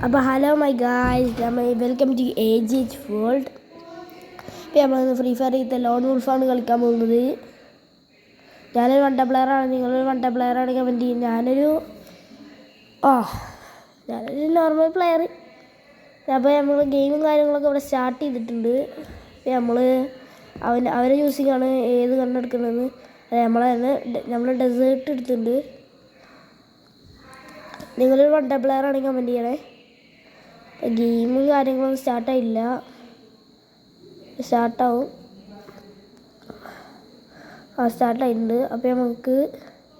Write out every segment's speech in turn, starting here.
അപ്പോൾ hello my guys, welcome to AGH world. ഇപ്പോൾ നമ്മൾ ഫ്രീ ഫയർ ലോൺ വുൾഫാണ് കളിക്കാൻ പോകുന്നത്. ഞാനൊരു വൺ ഡേ പ്ലെയറാണ്, നിങ്ങളൊരു വൺ ഡേ പ്ലെയറാണ് കമൻറ്റ് ചെയ്യും. ഞാനൊരു നോർമൽ പ്ലെയർ. അപ്പോൾ നമ്മൾ ഗെയിമും കാര്യങ്ങളൊക്കെ ഇവിടെ സ്റ്റാർട്ട് ചെയ്തിട്ടുണ്ട്. അപ്പോൾ അവരെ യൂസിങ്ങാണ് ഏത് കണ്ടെടുക്കുന്നത്. നമ്മൾ ഡെസേർട്ട് എടുത്തിട്ടുണ്ട്. നിങ്ങളൊരു വൺ ഡേ പ്ലെയറാണെങ്കിൽ കമൻറ്റ് ചെയ്യണേ. ഗെയിമും കാര്യങ്ങളൊന്നും സ്റ്റാർട്ടായില്ല, സ്റ്റാർട്ടാവും. സ്റ്റാർട്ടായിട്ടുണ്ട്. അപ്പോൾ നമുക്ക്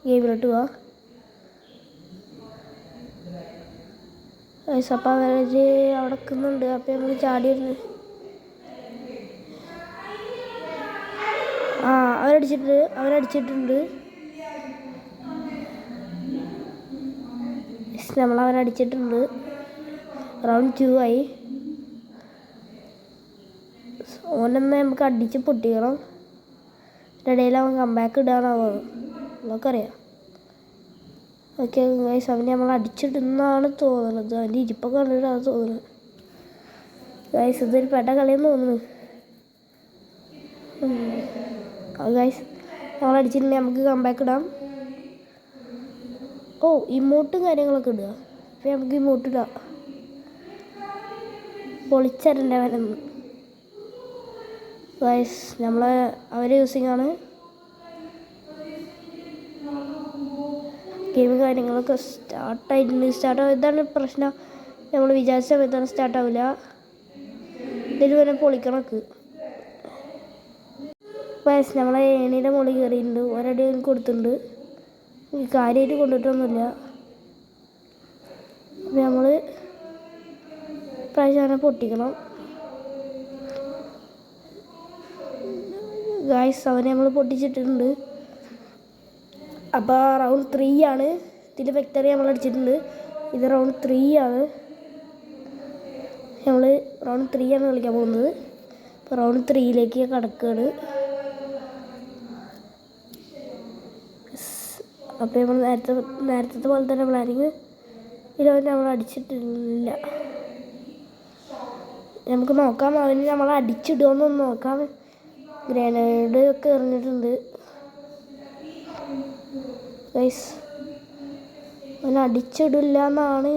ഗെയിമിലോട്ട് പോവാം. അപ്പം അവർ അവിടെ നിൽക്കുന്നുണ്ട്. അപ്പോൾ നമുക്ക് ചാടി വരുന്നത് അവരടിച്ചിട്ടുണ്ട്. നമ്മളവരടിച്ചിട്ടുണ്ട്. റൗണ്ട് 2 ആയി. ഓനെന്ന് നമുക്ക് അടിച്ച് പൊട്ടിക്കണം. ഇടയിൽ അവൻ കമ്പാക്ക് ഇടാനാവോ നമുക്കറിയാം. ഓക്കെ ഗൈസ്, അവനെ നമ്മൾ അടിച്ചിടുന്നാണ് തോന്നുന്നത്. അവൻ്റെ ഇരിപ്പൊക്കെ കണ്ടിട്ടാണ് തോന്നുന്നത്. ഗൈസ്, ഇതൊരു പെട്ട കളിയെന്ന് തോന്നുന്നു. ഗൈസ്, നമ്മൾ അടിച്ചിട്ടുണ്ടെങ്കിൽ നമുക്ക് കമ്പാക്ക് ഇടാം. ഇമോട്ടും കാര്യങ്ങളൊക്കെ ഇടുക. അപ്പോൾ നമുക്ക് ഇമോട്ട് ഇടാം. പൊളിച്ചരണ്ട വരന്ന് ഗൈസ്, അവരെ യൂസിങ്ങാണ്. ഗെയിമും കാര്യങ്ങളൊക്കെ സ്റ്റാർട്ടായിട്ടുണ്ട്. ഇതാണ് പ്രശ്നം, നമ്മൾ വിചാരിച്ച സമയത്താണ് സ്റ്റാർട്ടാവില്ല. ഇതിൽ വരെ പൊളിക്കണക്ക്. ഗൈസ്, നമ്മളെ ഏണിയുടെ മുകളിൽ കയറിയിട്ടുണ്ട്. ഒരടി കൊടുത്തിട്ടുണ്ട്. കാര്യമായിട്ട് കൊണ്ടിട്ടൊന്നുമില്ല. അപ്പോൾ നമ്മൾ പ്രാവശ്യം പൊട്ടിക്കണം. ഗൈസ്, അവനെ നമ്മൾ പൊട്ടിച്ചിട്ടുണ്ട്. അപ്പോൾ റൗണ്ട് 3 ആണ്. ഇതിൽ വെക്ടറി നമ്മൾ അടിച്ചിട്ടുണ്ട്. ഇത് റൗണ്ട് 3 ആണ്. നമ്മൾ റൗണ്ട് 3 ആണ് കളിക്കാൻ പോകുന്നത്. അപ്പോൾ റൗണ്ട് 3ലേക്ക് കടക്കുകയാണ്. അപ്പോൾ നമ്മൾ നേരത്തെ പോലെ തന്നെ പ്ലാനിങ് ഇതിലവൻ നമ്മൾ അടിച്ചിട്ടില്ല. നമുക്ക് നോക്കാം അവന് നമ്മൾ അടിച്ചിടുമെന്നൊന്ന് നോക്കാം. ഗ്രനേഡ് ഒക്കെ എറിഞ്ഞിട്ടുണ്ട്. ഗൈസ്, അവൻ അടിച്ചിടില്ല എന്നാണ്.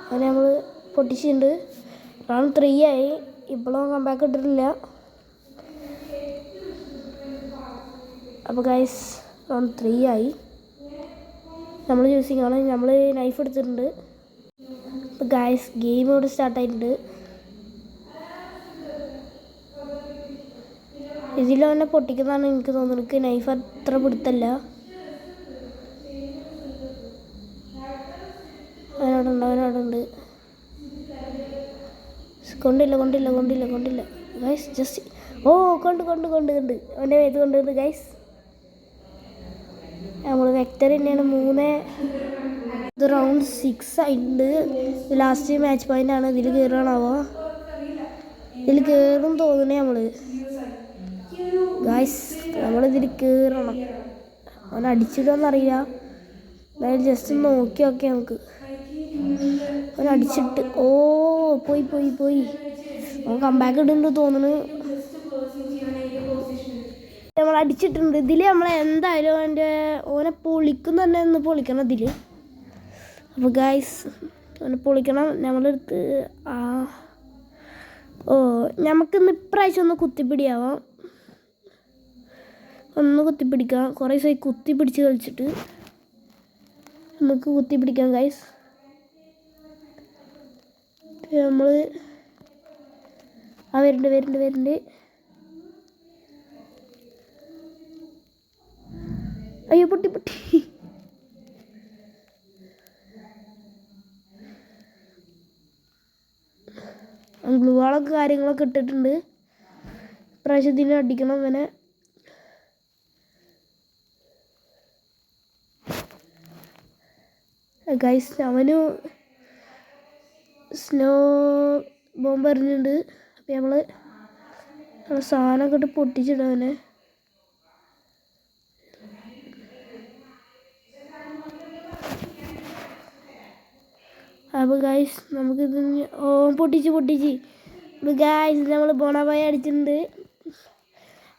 അവനെ നമ്മൾ പൊട്ടിച്ചിട്ടുണ്ട്. റൗണ്ട് 3 ആയി. ഇപ്പോഴും കമ്പാക്ക് ഇട്ടിട്ടില്ല. അപ്പോൾ ഗൈസ്, റൗണ്ട് 3 ആയി. നമ്മൾ യൂസിങ്ങാണ്. നമ്മൾ നൈഫ് എടുത്തിട്ടുണ്ട്. അപ്പോൾ ഗൈസ്, ഗെയിം ഇവിടെ സ്റ്റാർട്ടായിട്ടുണ്ട്. ഇതിൽ അവനെ പൊട്ടിക്കുന്നതാണ് എനിക്ക് തോന്നുന്നത്. എനിക്ക് നൈഫ് അത്ര പിടുത്തല്ല. അവനവിടെ കൊണ്ടില്ല ഗൈസ്. ജസ്റ്റ് കൊണ്ട് അവൻ്റെ മേത്ത് കൊണ്ടുണ്ട് ഗൈസ്. നമ്മൾ വെക്ടർ തന്നെയാണ് 3. ഇത് റൗണ്ട് 6 ആയിട്ടുണ്ട്. ലാസ്റ്റ് മാച്ച് പോയിൻ്റ് ആണ്. ഇതിൽ കയറണാവോ? ഇതിൽ കയറും തോന്നണേ നമ്മൾ. ഗൈസ്, നമ്മളിതിൽ കയറണം. അവൻ അടിച്ചിടുമെന്നറിയില്ല. അതായത് ജസ്റ്റ് നോക്കി നോക്കി നമുക്ക്. അവൻ അടിച്ചിട്ട് പോയി. അവൻ കമ്പാക്ക് ഇടുന്നുണ്ട് തോന്നുന്നു. നമ്മൾ അടിച്ചിട്ടുണ്ട്. ഇതിൽ നമ്മൾ എന്തായാലും ഓനെ പൊളിക്കും തന്നെ ഒന്ന് പൊളിക്കണം ഇതിൽ. അപ്പോൾ ഗൈസ്, ഓനെ പൊളിക്കണം. നമ്മളെടുത്ത് നമുക്കിന്ന് ഇപ്രാവശ്യം ഒന്ന് കുത്തിപ്പിടിയാവാം. കുത്തിപ്പിടിക്കാം. കുറേ ദിവസമായി കുത്തിപ്പിടിച്ച് കളിച്ചിട്ട്. നമുക്ക് കുത്തിപ്പിടിക്കാം ഗൈസ്. നമ്മൾ വരുന്നുണ്ട്. അയ്യോ, പൊട്ടി. ഗ്ലൂ വാളൊക്കെ കാര്യങ്ങളൊക്കെ ഇട്ടിട്ടുണ്ട്. പ്രാവശ്യത്തിന് അടിക്കണം അവനെ. ഗൈസ്, അവന് സ്നോ ബോംബ് എറിഞ്ഞിട്ടുണ്ട്. അപ്പോൾ നമ്മൾ സാധനമൊക്കെ ഇട്ട് പൊട്ടിച്ചിടവനെ. അപ്പോൾ ഗായ്സ് നമുക്കിത് പൊട്ടിച്ച് അപ്പോൾ ഗായ്സ് നമ്മൾ ബോണാബായ അടിച്ചിട്ടുണ്ട്.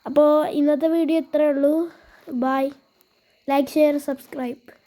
അപ്പോൾ ഇന്നത്തെ വീഡിയോ ഇത്രയേ ഉള്ളൂ. ബൈ. Like share subscribe.